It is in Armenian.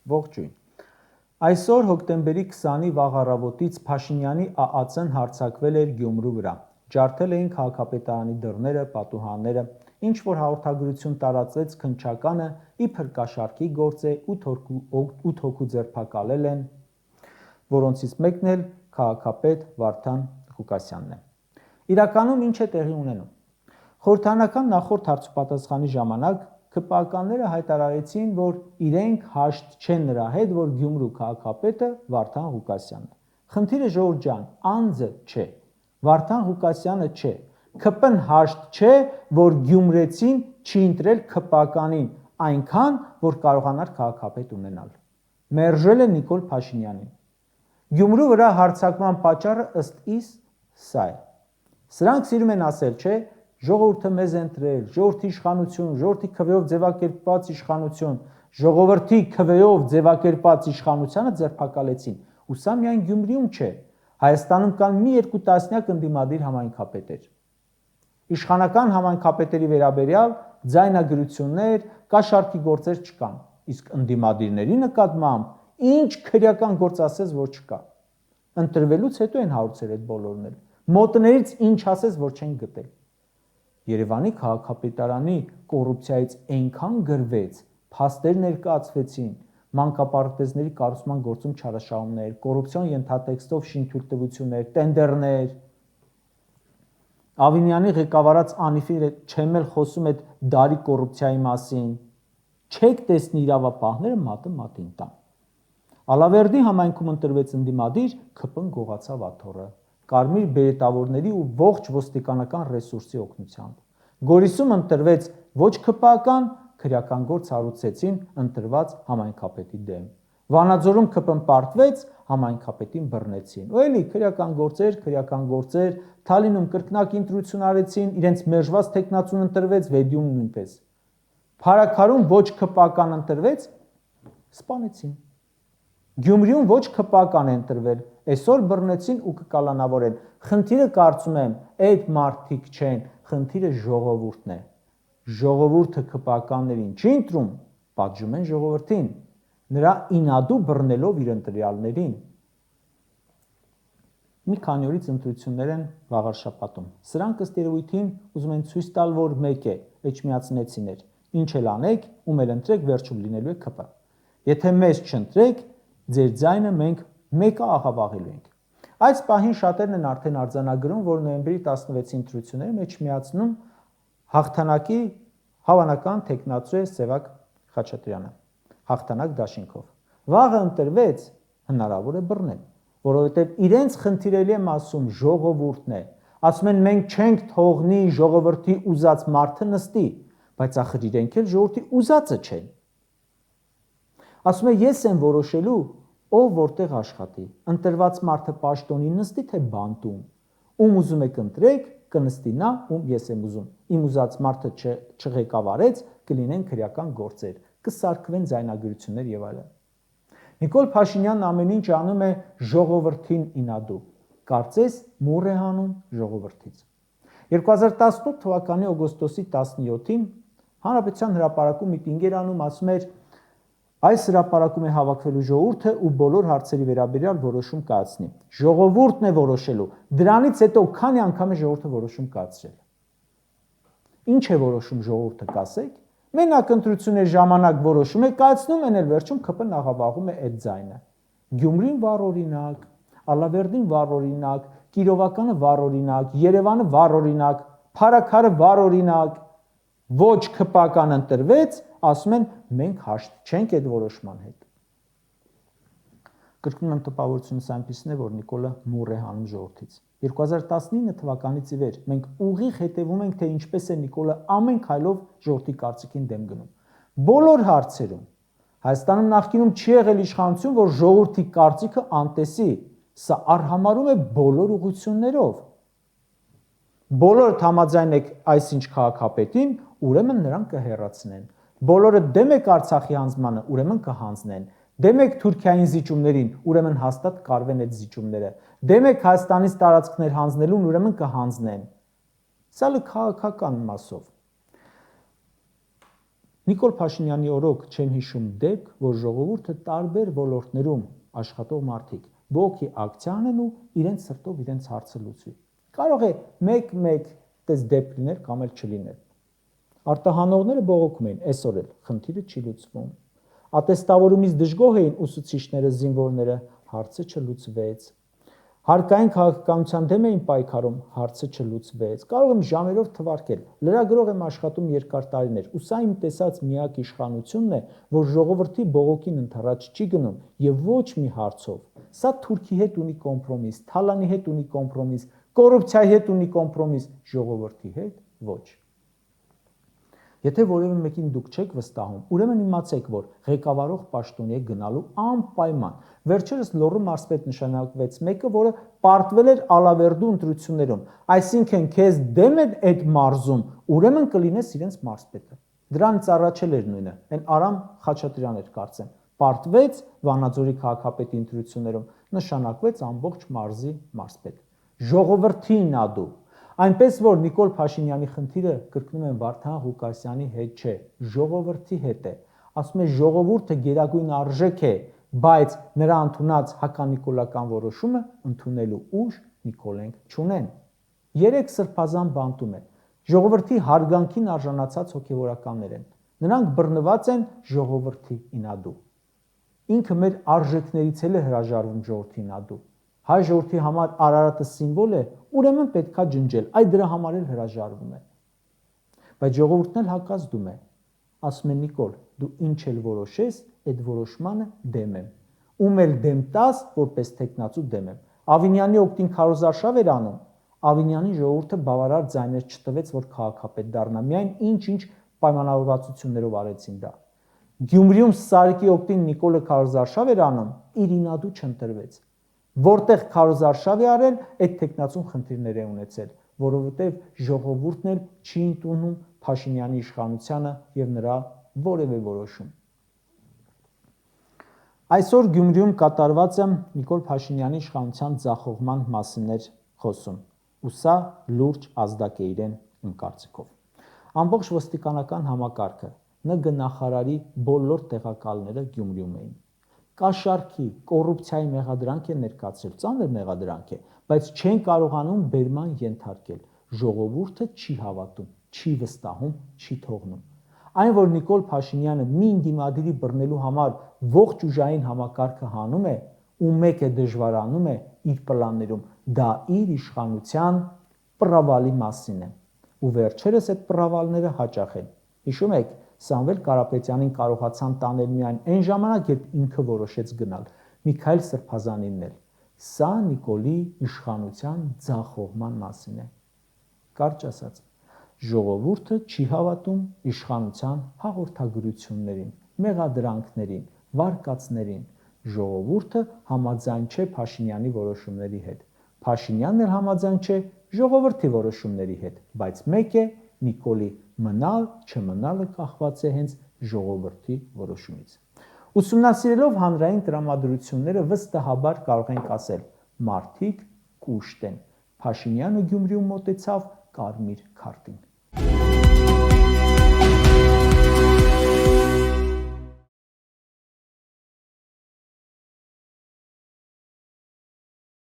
Ողջույն։ Այսօր հոկտեմբերի 20-ի վաղ առավոտից Փաշինյանի ԱԱՑ-ն հարձակվել էր Գյումրու վրա։ Ջարդել էին քաղաքապետարանի դռները, պատուհանները, ինչ որ հաղորդագրություն տարածեց քննչականը, իբր կաշառքի գործ է 8 հոգու ձերբակալել են, որոնցից մեկն էլ քաղաքապետ Վարդան Ղուկասյանն է։ Իրականում ինչ է տեղի ունենում։ Խորհրդարանական նախորդ հարցուպատասխանի ժամանակ ԿՊԱ-ականները հայտարարեցին, որ իրենք հաշտ չեն նրա հետ, որ Գյումրու քաղաքապետը Վարդան Ղուկասյանն է։ Խնդիրը ժողովուրդ ջան, անձը չէ, Վարդան Ղուկասյանը չէ, ԿՊ-ն հաշտ չէ, որ գյումրեցին չի ընտրել ԿՊԱ-ականին այնքան, որ կարողանար քաղաքապետ ունենալ։ Մերժել է Նիկոլ Փաշինյանին։ Գյումրու վրա հարձակման պատճառը ըստ իս սա է։ Սրանք սիրում են ասել, չէ, ժողովուրդը մեզ ընտրել, ժողովրդի իշխանություն, ժողովրդի քվեով ձևակերպված իշխանություն, ժողովրդի քվեով ձևակերպված իշխանությանը ձերբակալեցին։ Ու սա միայն Գյումրիում չէ։ Հայաստանում կան մի երկու տասնյակ ընդդիմադիր համայնքապետեր։ Իշխանական համայնքապետերի վերաբերյալ ձայնագրություններ, կաշառքի գործեր չկան, իսկ ընդդիմադիրների նկատմամբ ինչ քրեական գործ ասես, որ չկա։ Ընտրվելուց հետո են հարուցել այդ բոլորն էլ։ Մոտներից ինչ ասես, որ չեն գտել։ Երևանի քաղաքապետարանի կոռուպցիայից այնքան գրվեց, փաստեր ներկայացվեցին, մանկապարտեզների կառուցման գործում չարաշահումներ, կոռուպցիոն ենթատեքստով շինթույլտվություններ, տենդերներ։ Ավինյանի ղեկավարած ԱՆԻՖ-ը չեմ էլ խոսում այդ դարի կոռուպցիայի մասին։ Չեք տեսնի իրավապահները մատը մատին տան։ Ալավերդի համայնքում ընտրվեց ընդդիմադիր, ԿՊ-ն գողացավ աթոռը, կարմիր բերետավորների ու ողջ ոստիկանական ռեսուրսի օգնությամբ։ Գորիսում ընտրվեց ոչ ԿՊԱ-ական, քրեական գործ հարուցեցին ընտրված համայնքապետի դեմ։ Վանաձորում ԿՊ-ն պարտվեց, համայնքապետին բռնեցին։ Ու էլի քրեական գործեր, Թալինում կրկնակ ընտրություն արեցին, իրենց մերժված թեկնածուն ընտրվեց, Վեդյում նույնպես։ Փարաքարում ոչ ԿՊԱ-ական ընտրվեց, սպանեցին։ Գյումրիում ոչ ԿՊԱ-ական է ընտրվել, այսօր բռնեցին ու կկալանավորեն։ Խնդիրը կարծում եմ այդ մարդիկ չեն, խնդիրը ժողովուրդն է։ Ժողովուրդը ԿՊԱ-ականներին չի ընտրում, պատժում են ժողովրդին, նրա ինադու բռնելով իր ընտրյալներին։ Մի քանի օրից ընտրություններ են Վաղարշապատում։ Սրանք ըստ երևույթին ուզում են ցույց տալ, որ մեկ է, էջմիածնեցիներ։ Ինչ էլ անեք, ում էլ ընտրեք, վերջում լինելու է ԿՊ։ Եթե մեզ չընտրեք, ձեր ձայնը մենք մեկը աղավաղելու ենք։ Այս պահին շատերն են արդեն արձանագրում, որ նոյեմբերի 16-ի ընտրություններում էջմիածնում հաղթանակի հավանական թեկնածու է Սևակ Խաչատրյանը, հաղթանակ դաշինքով։ Վաղը ընտրվեց, հնարավոր է բռնել, որովհետև իրենց խնդիրելի եմ ասում ժողովուրդն է։ Ասում են մենք չենք թողնի ժողովրդի ուզած մարդը նստի, բայց ախր իրենք էլ ժողովրդի ուզածը չեն։ Ասում է ես եմ որոշելու, ով որտեղ աշխատի, ընտրված մարդը պաշտոնին նստի, թե բանտում։ Ում ուզում եք ընտրեք, կնստի նա, ում ես եմ ուզում։ Իմ ուզած մարդը չղեկավարեց, կլինեն քրեական գործեր, կսարքվեն ձայնագրություններ եւ այլն։ Նիկոլ Փաշինյանն ամեն ինչ անում է ժողովրդին ինադու, կարծես մուռ է հանում ժողովրդից։ 2018 թվականի օգոստոսի 17-ին Հանրապետության հրապարակում միտինգ էր անում, ասում էր այս հրապարակում է հավաքվելու ժողովուրդը ու բոլոր հարցերի վերաբերյալ որոշում կայացնի։ Ժողովուրդն է որոշելու։ Դրանից հետո քանի անգամ է ժողովուրդը որոշում կայացրել։ Ինչ է որոշում ժողովուրդը, կասեք։ Մենակ ընտրությունների ժամանակ որոշում է կայացնում, են էլ վերջում ԿՊ-ն աղավաղում է այդ ձայնը։ Գյումրին վառ օրինակ, Ալավերդին վառ օրինակ, Կիրովականը վառ օրինակ, Երևանը վառ օրինակ, Փարաքարը վառ օրինակ, ոչ ԿՊԱ-ական ընտրվեց, ասում են մենք հաշտ չենք այդ որոշման հետ։ Կրկնում եմ, տպավորությունս այնպիսին է, որ Նիկոլը մուռ է հանում ժողովրդից։ 2019 թվականից ի վեր մենք ուղիղ հետևում ենք, թե ինչպես է Նիկոլը ամեն քայլով ժողովրդի կարծիքին դեմ գնում։ Բոլոր հարցերում Հայաստանում նախկինում չի եղել իշխանություն, որ ժողովրդի կարծիքը անտեսի, սա արհամարում է բոլոր ուղղություններով։ Բոլորդ համաձայն եք այսինչ քաղաքապետին, ուրեմն նրան կհեռացնեն։ Բոլորը դեմ եք Արցախի հանձնմանը, ուրեմն կհանձնեն։ Դեմ եք Թուրքիային զիջումներին, ուրեմն հաստատ կարվեն այդ զիջումները։ Դեմ եք Հայաստանից տարածքներ հանձնելուն, ուրեմն կհանձնեն։ Սա լը քաղաքական մասով։ Նիկոլ Փաշինյանի օրոք չեմ հիշում դեպք, որ ժողովուրդը տարբեր ոլորտներում աշխատող մարդիկ բողոքի ակցիա անեն ու իրենց սրտով իրենց հարցը լուծվի։ Կարող է մեկ տես դեպք լինել կամ էլ չլինել։ Արտահանողները բողոքում էին, այսօր էլ խնդիրը չի լուծվում։ Ատեստավորումից դժգոհ էին ուսուցիչները, զինվորները, հարցը չլուծվեց։ Հարկային քաղաքականության դեմ էին պայքարում, հարցը չլուծվեց։ Կարող եմ ժամերով թվարկել։ Լրագրող եմ աշխատում երկար տարիներ, ու սա իմ տեսած միակ իշխանությունն է, որ ժողովրդի բողոքին ընդառաջ չի գնում եւ ոչ մի հարցով։ Սա Թուրքի հետ ունի կոմպրոմիս, Թալանի հետ ունի կոմպրոմիս, կոռուպցիայի հետ ունի կոմպրոմիս, ժողովրդի հետ ոչ։ Եթե որևէ մեկին դուք չեք վստահում, ուրեմն իմացեք, որ ղեկավարող պաշտոնի է գնալու անպայման։ Վերջերս Լոռու մարզպետ նշանակվեց մեկը, որը պարտվել էր Ալավերդու ընտրություններում, այսինքն քեզ դեմ է այդ մարզում, ուրեմն կլինես իրենց մարզպետը։ Դրանից առաջ էր նույնը, այն Արամ Խաչատրյանն էր կարծեմ, պարտվեց Վանաձորի քաղաքապետի ընտրություններում, նշանակվեց ամբողջ մարզի մարզպետ։ Ժողովրդին ադու։ Այնպես որ Նիկոլ Փաշինյանի խնդիրը, կրկնում եմ, Վարդան Ղուկասյանի հետ չէ, ժողովրդի հետ է։ Ասում է ժողովուրդը գերագույն արժեք է, բայց նրա ընդունած հականիկոլական որոշումը ընդունելու ուժ Նիկոլենք չունեն։ 3 սրբազան բանտում է։ Ժողովրդի հարգանքին արժանացած հոգևորականներ են։ Նրանք բռնված են ժողովրդի ինադու։ Ինքը մեր արժեքներից էլ է հրաժարվում ժողովրդի ինադու։ Հայ ժողովրդի համար Արարատը սիմվոլ է, ուրեմն պետքա ջնջել, այ դրա համար էլ հրաժարվում է։ Բայց ժողովուրդն էլ հակազդում է։ Ասում է Նիկոլ, դու ինչ էլ որոշես, այդ որոշմանը դեմ եմ։ Ում էլ դեմ տաս, որպես տեխնացու դեմ եմ։ Ավինյանի օգտին քարոզարշավ էր անում։ Ավինյանի ժողովուրդը բավարար ձայներ չտվեց, որ քաղաքապետ դառնա, միայն ինչ պայմանավորվածություններով արեցին դա։ Գյումրիում Սարիկի օգտին Նիկոլը քարոզարշավ էր անում, իր ինադու չընտրվեց։ Որտեղ քարոզարշավ է արել, այդ տեխնացուն խնդիրներ է ունեցել, որովհետև ժողովուրդն էլ չի ընդունում Փաշինյանի իշխանությանը եւ նրա որևէ որոշում։ Այսօր Գյումրիում կատարվածը Նիկոլ Փաշինյանի իշխանության ձախողման մասին էր խոսում, ու սա լուրջ ազդակ է իրեն իմ կարծիքով։ Ամբողջ ոստիկանական համակարգը, ՆԳ նախարարի բոլոր տեղակալները Գյումրիում էին։ Կաշառքի, կոռուպցիայի մեղադրանք է ներկայացրել, ծանր մեղադրանք է, բայց չեն կարողանում բերման ենթարկել։ Ժողովուրդը չի հավատում, չի վստահում, չի թողնում։ Այն, որ Նիկոլ Փաշինյանը մի ինդիմադիրի բռնելու համար ողջ ուժային համակարգը հանում է ու մեկ է դժվարանում է իր պլաններում, դա իր իշխանության պրավալի մասին է։ Ու վերջերս այդ պրավալները հաճախ են։ Հիշում եք, Սամվել Կարապետյանին կարողացան տանել միայն այն ժամանակ, երբ ինքը որոշեց գնալ, Միքայել Սրբազանինն էլ։ Սա Նիկոլի իշխանության ձախողման մասին է։ Կարճ ասած, ժողովուրդը չի հավատում իշխանության հաղորդագրություններին, մեղադրանքներին, վարկածներին։ Ժողովուրդը համաձայն չէ Փաշինյանի որոշումների հետ։ Փաշինյանն էլ համաձայն չէ ժողովրդի որոշումների հետ, բայց մեկ է Նիկոլի մնալ, չմնալը կախված է հենց ժողովրդի որոշումից։ Ուսումնասիրելով հանրային տրամադրությունները վստահաբար կարող ենք ասել, մարդիկ կուշտ են։ Փաշինյանը Գյումրիում մոտեցավ կարմիր քարտին։